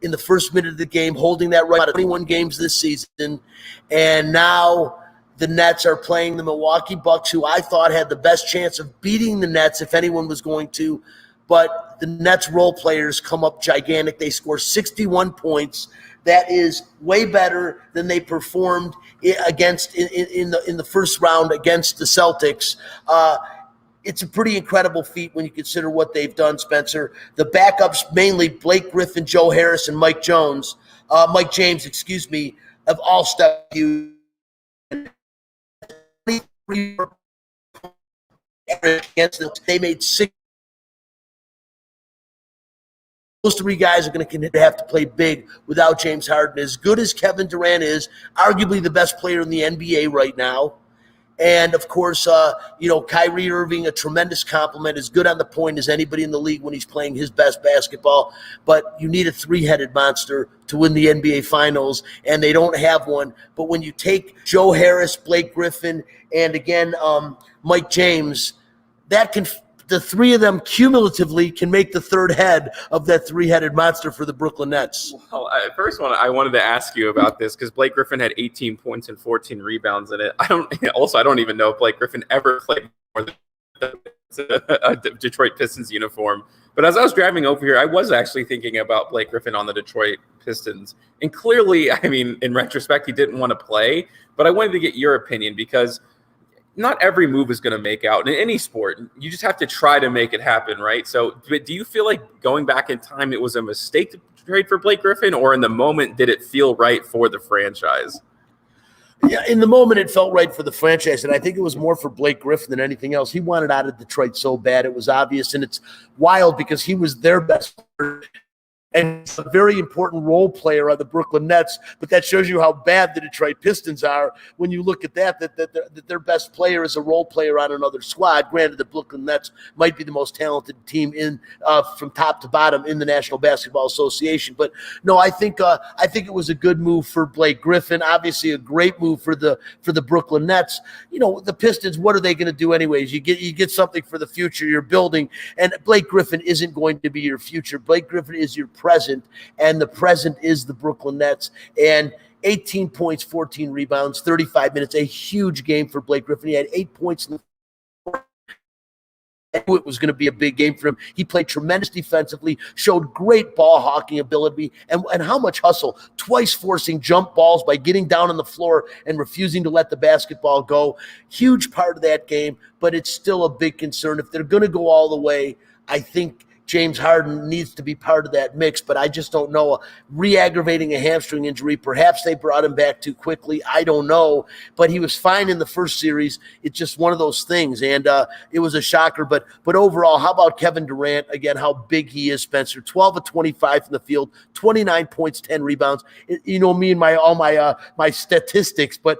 in the first minute of the game, holding that right out of 21 games this season. And now the Nets are playing the Milwaukee Bucks, who I thought had the best chance of beating the Nets if anyone was going to. But the Nets role players come up gigantic. They score 61 points. That is way better than they performed against in the first round against the Celtics. It's a pretty incredible feat when you consider what they've done, Spencer. The backups, mainly Blake Griffin, Joe Harris, and Mike James, have all stepped you. Against them, they made 6. Those three guys are going to have to play big without James Harden. As good as Kevin Durant is, arguably the best player in the NBA right now. And, of course, Kyrie Irving, a tremendous compliment, as good on the point as anybody in the league when he's playing his best basketball. But you need a three-headed monster to win the NBA Finals, and they don't have one. But when you take Joe Harris, Blake Griffin, and, again, Mike James, that can the three of them cumulatively can make the third head of that three-headed monster for the Brooklyn Nets. Well, first one, I wanted to ask you about this because Blake Griffin had 18 points and 14 rebounds in it. I don't even know if Blake Griffin ever played more than a Detroit Pistons uniform. But as I was driving over here, I was actually thinking about Blake Griffin on the Detroit Pistons. And clearly, I mean, in retrospect, he didn't want to play. But I wanted to get your opinion because not every move is going to make out in any sport. You just have to try to make it happen, right? So do you feel like going back in time, it was a mistake to trade for Blake Griffin, or in the moment, did it feel right for the franchise? Yeah, in the moment, it felt right for the franchise, and I think it was more for Blake Griffin than anything else. He wanted out of Detroit so bad. It was obvious, and it's wild because he was their best player and a very important role player on the Brooklyn Nets, but that shows you how bad the Detroit Pistons are when you look at that their best player is a role player on another squad. Granted, the Brooklyn Nets might be the most talented team in from top to bottom in the National Basketball Association, but no, I think it was a good move for Blake Griffin. Obviously, a great move for the Brooklyn Nets. You know, the Pistons, what are they going to do anyways? You get something for the future you're building, and Blake Griffin isn't going to be your future. Blake Griffin is your present, and the present is the Brooklyn Nets. And 18 points, 14 rebounds, 35 minutes, a huge game for Blake Griffin. He had 8 points in the it was going to be a big game for him. He played tremendous defensively, showed great ball hawking ability, and how much hustle, twice forcing jump balls by getting down on the floor and refusing to let the basketball go. Huge part of that game, but it's still a big concern. If they're going to go all the way, I think James Harden needs to be part of that mix, but I just don't know. Re-aggravating a hamstring injury, perhaps they brought him back too quickly. I don't know, but he was fine in the first series. It's just one of those things, and it was a shocker. But overall, how about Kevin Durant? Again, how big he is, Spencer. 12 of 25 from the field, 29 points, 10 rebounds. You know me and my statistics, but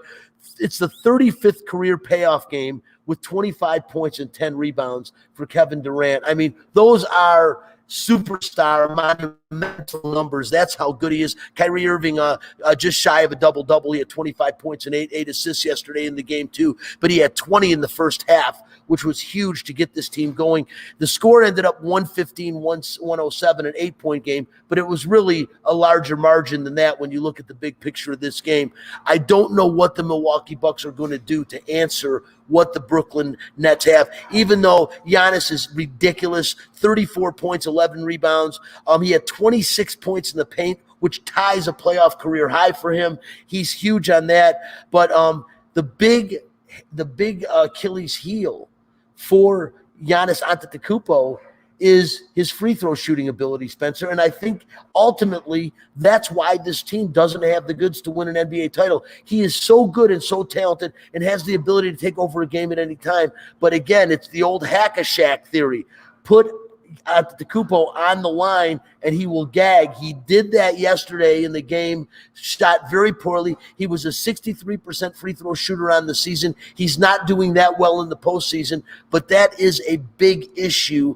it's the 35th career payoff game with 25 points and 10 rebounds for Kevin Durant. I mean, those are superstar monumental numbers. That's how good he is. Kyrie Irving just shy of a double-double. He had 25 points and eight assists yesterday in the game too, but he had 20 in the first half, which was huge to get this team going. The score ended up 115-107, an 8-point game, but it was really a larger margin than that when you look at the big picture of this game. I don't know what the Milwaukee Bucks are going to do to answer what the Brooklyn Nets have, even though Giannis is ridiculous, 34 points, 11 rebounds. He had 26 points in the paint, which ties a playoff career high for him. He's huge on that. But the big Achilles heel for Giannis Antetokounmpo is his free throw shooting ability, Spencer. And I think ultimately that's why this team doesn't have the goods to win an NBA title. He is so good and so talented and has the ability to take over a game at any time. But again, it's the old hack-a-shack theory. Put Antetokounmpo on the line and he will gag. He did that yesterday in the game, shot very poorly. He was a 63% free throw shooter on the season. He's not doing that well in the postseason, but that is a big issue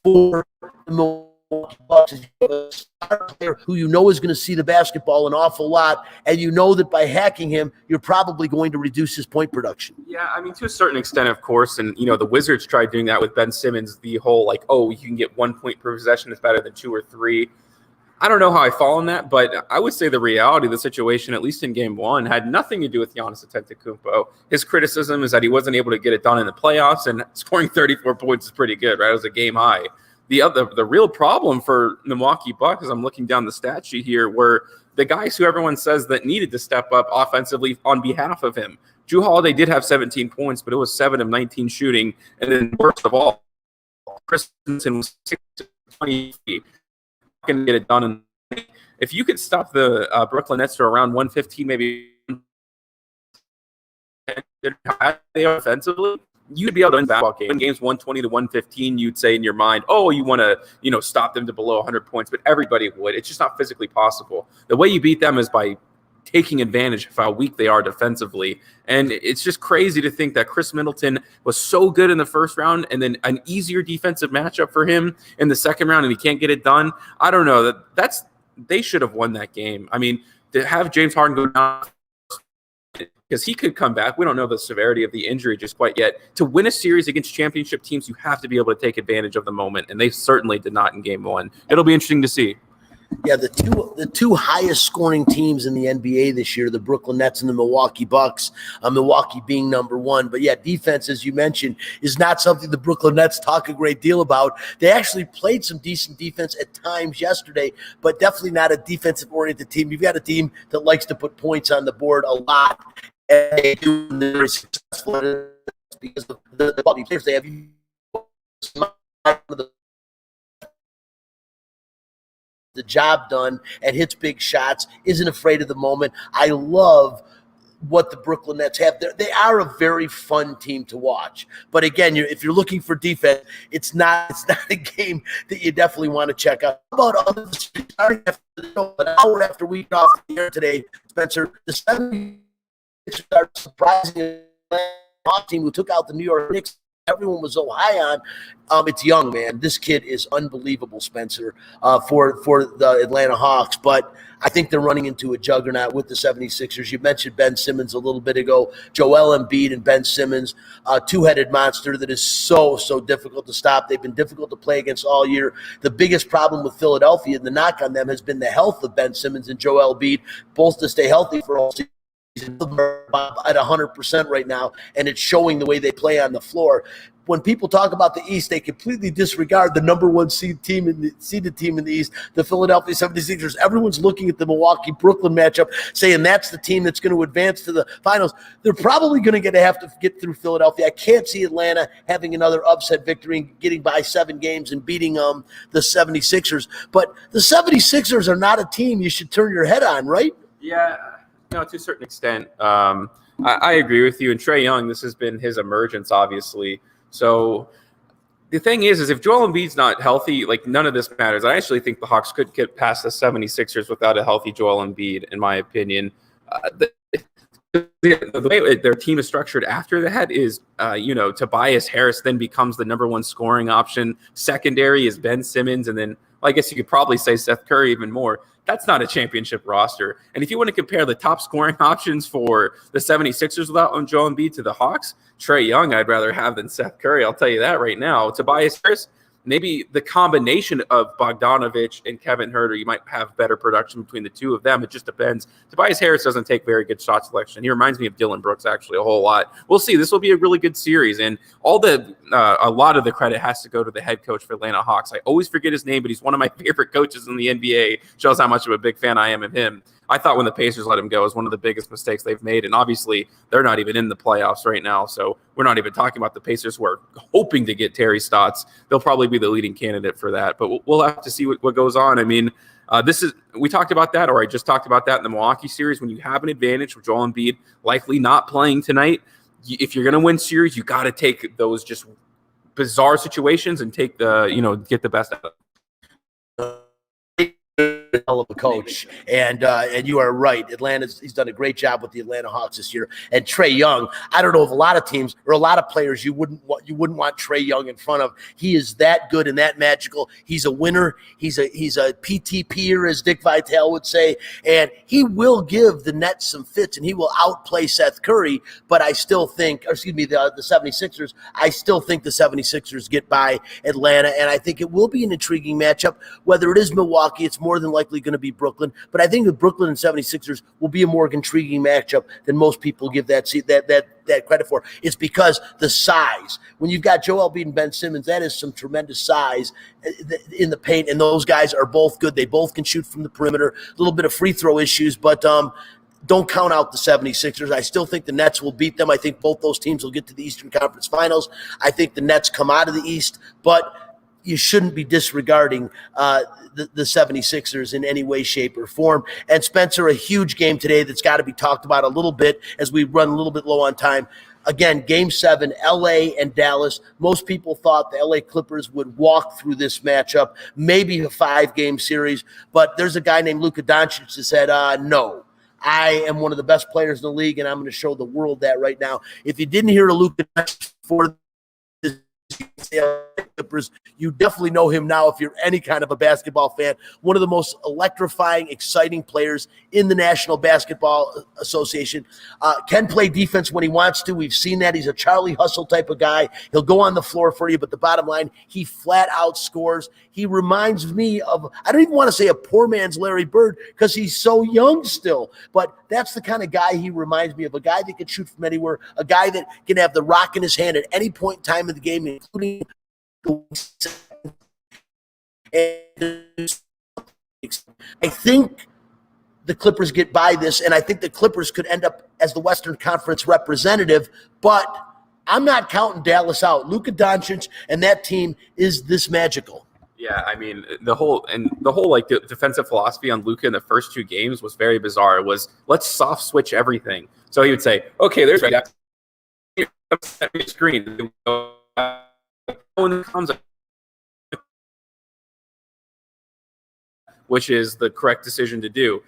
for the Milwaukee Bucks. You have a star player who you know is going to see the basketball an awful lot, and you know that by hacking him, you're probably going to reduce his point production. Yeah, I mean, to a certain extent, of course, and, you know, the Wizards tried doing that with Ben Simmons, the whole, like, oh, you can get 1 point per possession is better than 2 or 3. I don't know how I fall on that, but I would say the reality of the situation, at least in game one, had nothing to do with Giannis Antetokounmpo. His criticism is that he wasn't able to get it done in the playoffs, and scoring 34 points is pretty good, right? It was a game high. The real problem for the Milwaukee Bucks, as I'm looking down the stat sheet here, were the guys who everyone says that needed to step up offensively on behalf of him. Jrue Holiday did have 17 points, but it was 7 of 19 shooting. And then worst of all, Chris Middleton was 6 of 20. Can get it done. And if you could stop the Brooklyn Nets to around 115, maybe they offensively, you'd be able to win basketball game. In games 120 to 115, you'd say in your mind, oh, you want to, stop them to below 100 points, but everybody would. It's just not physically possible. The way you beat them is by taking advantage of how weak they are defensively. And it's just crazy to think that Chris Middleton was so good in the first round and then an easier defensive matchup for him in the second round and he can't get it done. I don't know. They should have won that game. I mean, to have James Harden go down, because he could come back. We don't know the severity of the injury just quite yet. To win a series against championship teams, you have to be able to take advantage of the moment, and they certainly did not in Game 1. It'll be interesting to see. Yeah, the two highest scoring teams in the NBA this year, the Brooklyn Nets and the Milwaukee Bucks, Milwaukee being number one. But yeah, defense, as you mentioned, is not something the Brooklyn Nets talk a great deal about. They actually played some decent defense at times yesterday, but definitely not a defensive-oriented team. You've got a team that likes to put points on the board a lot, and they do, and they're very successful because of the quality players they have. The job done and hits big shots, isn't afraid of the moment. I love what the Brooklyn Nets have. They are a very fun team to watch. But again, if you're looking for defense, it's not a game that you definitely want to check out. How about others starting after an hour after we got off the air today, Spencer? The 76ers are surprising a team who took out the New York Knicks. Everyone was so high on. It's Young, man. This kid is unbelievable, Spencer, for the Atlanta Hawks. But I think they're running into a juggernaut with the 76ers. You mentioned Ben Simmons a little bit ago. Joel Embiid and Ben Simmons, a two-headed monster that is so difficult to stop. They've been difficult to play against all year. The biggest problem with Philadelphia and the knock on them has been the health of Ben Simmons and Joel Embiid, both to stay healthy for all season. At 100% right now, and it's showing the way they play on the floor. When people talk about the East, they completely disregard the number one seeded team in the East, the Philadelphia 76ers. Everyone's looking at the Milwaukee-Brooklyn matchup, saying that's the team that's going to advance to the finals. They're probably going to have to get through Philadelphia. I can't see Atlanta having another upset victory and getting by 7 games and beating the 76ers. But the 76ers are not a team you should turn your head on, right? Yeah. No, to a certain extent. I agree with you. And Trae Young, this has been his emergence, obviously. So the thing is if Joel Embiid's not healthy, like none of this matters. I actually think the Hawks could get past the 76ers without a healthy Joel Embiid, in my opinion. The way their team is structured after that is, Tobias Harris then becomes the number one scoring option. Secondary is Ben Simmons, and then I guess you could probably say Seth Curry even more. That's not a championship roster. And if you want to compare the top scoring options for the 76ers without Joel Embiid to the Hawks, Trae Young I'd rather have than Seth Curry. I'll tell you that right now. Tobias Harris, maybe the combination of Bogdanovich and Kevin Huerter, you might have better production between the two of them. It just depends. Tobias Harris doesn't take very good shot selection. He reminds me of Dylan Brooks, actually, a whole lot. We'll see. This will be a really good series, and a lot of the credit has to go to the head coach for Atlanta Hawks. I always forget his name, but he's one of my favorite coaches in the NBA. Shows how much of a big fan I am of him. I thought when the Pacers let him go, it was one of the biggest mistakes they've made. And obviously, they're not even in the playoffs right now. So we're not even talking about the Pacers who are hoping to get Terry Stotts. They'll probably be the leading candidate for that. But we'll have to see what goes on. I mean, we talked about that, or I just talked about that in the Milwaukee series. When you have an advantage with Joel Embiid likely not playing tonight, if you're going to win series, you got to take those just bizarre situations and take get the best out of it. Hell of a coach, and you are right. He's done a great job with the Atlanta Hawks this year. And Trae Young, I don't know if a lot of teams or a lot of players you wouldn't want Trae Young in front of. He is that good and that magical. He's a winner. He's a PTPer, as Dick Vitale would say, and he will give the Nets some fits, and he will outplay Seth Curry. But I still think, the 76ers. I still think the 76ers get by Atlanta, and I think it will be an intriguing matchup. Whether it is Milwaukee, it's more than likely going to be Brooklyn, but I think the Brooklyn and 76ers will be a more intriguing matchup than most people give that credit for. It's because the size. When you've got Joel Embiid and Ben Simmons, that is some tremendous size in the paint, and those guys are both good. They both can shoot from the perimeter. A little bit of free throw issues, but don't count out the 76ers. I still think the Nets will beat them. I think both those teams will get to the Eastern Conference Finals. I think the Nets come out of the East, but you shouldn't be disregarding the 76ers in any way, shape, or form. And Spencer, a huge game today that's got to be talked about a little bit as we run a little bit low on time. Again, Game 7, L.A. and Dallas. Most people thought the L.A. Clippers would walk through this matchup, maybe a 5-game series. But there's a guy named Luka Doncic that said, no. I am one of the best players in the league, and I'm going to show the world that right now. If you didn't hear a Luka Doncic before this, Clippers. You definitely know him now if you're any kind of a basketball fan. One of the most electrifying, exciting players in the National Basketball Association. Can play defense when he wants to. We've seen that. He's a Charlie Hustle type of guy. He'll go on the floor for you, but the bottom line, he flat out scores. He reminds me of, I don't even want to say a poor man's Larry Bird because he's so young still, but that's the kind of guy he reminds me of, a guy that can shoot from anywhere, a guy that can have the rock in his hand at any point in time of the game, including I think the Clippers get by this, and I think the Clippers could end up as the Western Conference representative, but I'm not counting Dallas out. Luka Doncic and that team is this magical. Yeah, I mean, the whole like the defensive philosophy on Luka in the first two games was very bizarre. It was, let's soft switch everything. So he would say, okay, there's right screen. Which is the correct decision to do.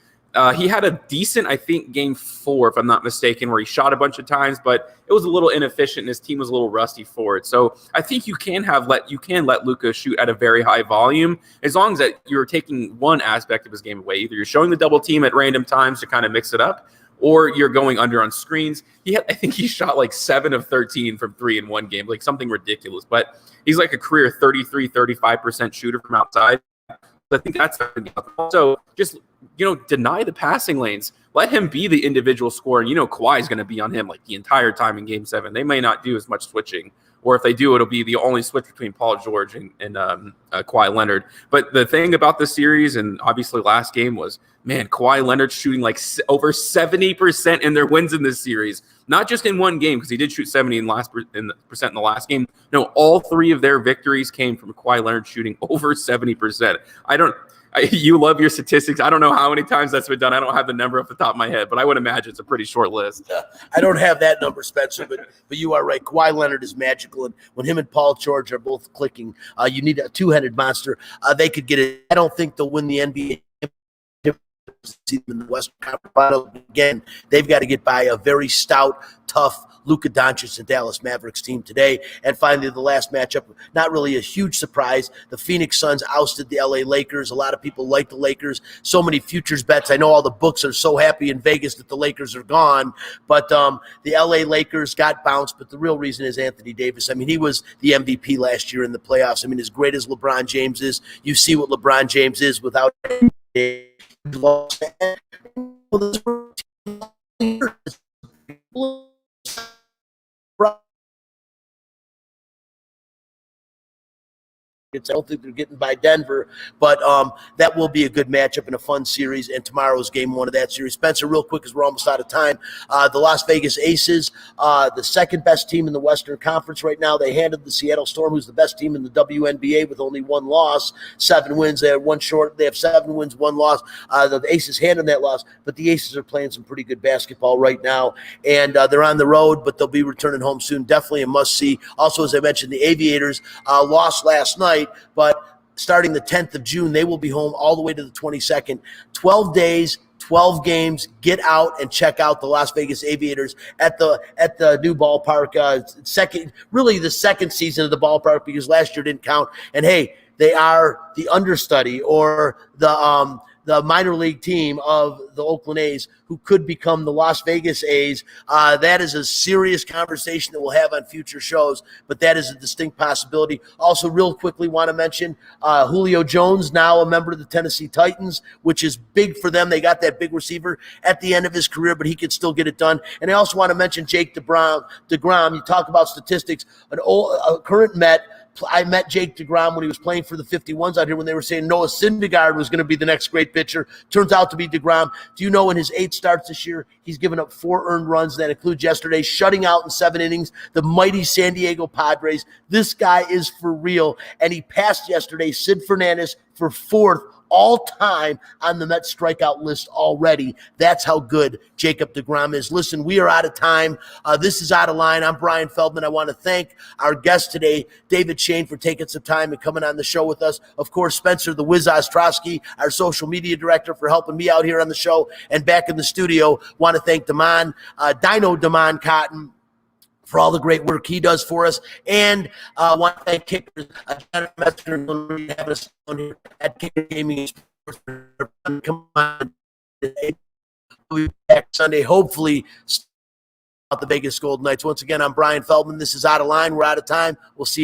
He had a decent, I think, game 4, if I'm not mistaken, where he shot a bunch of times, but it was a little inefficient and his team was a little rusty for it. So I think you can let Luka shoot at a very high volume as long as that you're taking one aspect of his game away. Either you're showing the double team at random times to kind of mix it up, or you're going under on screens. I think he shot like 7 of 13 from 3 in one game, like something ridiculous. But he's like a career 35% shooter from outside. I think that's also just, deny the passing lanes. Let him be the individual scorer. And Kawhi is going to be on him like the entire time in Game 7. They may not do as much switching, or if they do, it'll be the only switch between Paul George and Kawhi Leonard. But the thing about the series, and obviously last game, was, man, Kawhi Leonard shooting like over 70% in their wins in this series. Not just in one game, because he did shoot 70% in the last game. No, all 3 of their victories came from Kawhi Leonard shooting over 70%. You love your statistics. I don't know how many times that's been done. I don't have the number off the top of my head, but I would imagine it's a pretty short list. I don't have that number, Spencer, but you are right. Kawhi Leonard is magical, and when him and Paul George are both clicking, you need a two-headed monster. They could get it. I don't think they'll win the NBA in the Western Conference Finals. Again, they've got to get by a very stout, tough Luka Doncic and Dallas Mavericks team today. And finally, the last matchup, not really a huge surprise. The Phoenix Suns ousted the LA Lakers. A lot of people like the Lakers. So many futures bets. I know all the books are so happy in Vegas that the Lakers are gone, but the LA Lakers got bounced. But the real reason is Anthony Davis. I mean, he was the MVP last year in the playoffs. I mean, as great as LeBron James is, you see what LeBron James is without I don't think they're getting by Denver, but that will be a good matchup and a fun series, and tomorrow's game 1 of that series. Spencer, real quick, because we're almost out of time, the Las Vegas Aces, the second best team in the Western Conference right now. They handled the Seattle Storm, who's the best team in the WNBA with only 1 loss, 7 wins. They had 1 short. They have 7 wins, 1 loss. The Aces handled that loss, but the Aces are playing some pretty good basketball right now, and they're on the road, but they'll be returning home soon. Definitely a must-see. Also, as I mentioned, the Aviators lost last night, but starting the 10th of June, they will be home all the way to the 22nd. 12 days, 12 games. Get out and check out the Las Vegas Aviators at the new ballpark. The second season of the ballpark, because last year didn't count. And hey, they are the understudy, or the minor league team of the Oakland A's, who could become the Las Vegas A's. That is a serious conversation that we'll have on future shows, but that is a distinct possibility. Also, real quickly, want to mention Julio Jones, now a member of the Tennessee Titans, which is big for them. They got that big receiver at the end of his career, but he could still get it done. And I also want to mention Jake DeGrom. You talk about statistics. A current Met. I met Jake DeGrom when he was playing for the 51s out here, when they were saying Noah Syndergaard was going to be the next great pitcher. Turns out to be DeGrom. Do you know, in his 8 starts this year, he's given up 4 earned runs. That includes yesterday, shutting out in 7 innings the mighty San Diego Padres. This guy is for real, and he passed yesterday Sid Fernandez for 4th all-time on the Mets strikeout list already. That's how good Jacob DeGrom is. Listen, we are out of time. This is Out of Line. I'm Brian Feldman. I want to thank our guest today, David Shane, for taking some time and coming on the show with us. Of course, Spencer the Wiz Ostrowski, our social media director, for helping me out here on the show. And back in the studio, want to thank Dino Damon Cotton, for all the great work he does for us. And I want to thank Kickers, John Messenger, for having us on here at Kicker Gaming Sports. Come on. We'll be back Sunday, hopefully, about the Vegas Golden Knights. Once again, I'm Brian Feldman. This is Out of Line. We're out of time. We'll see you.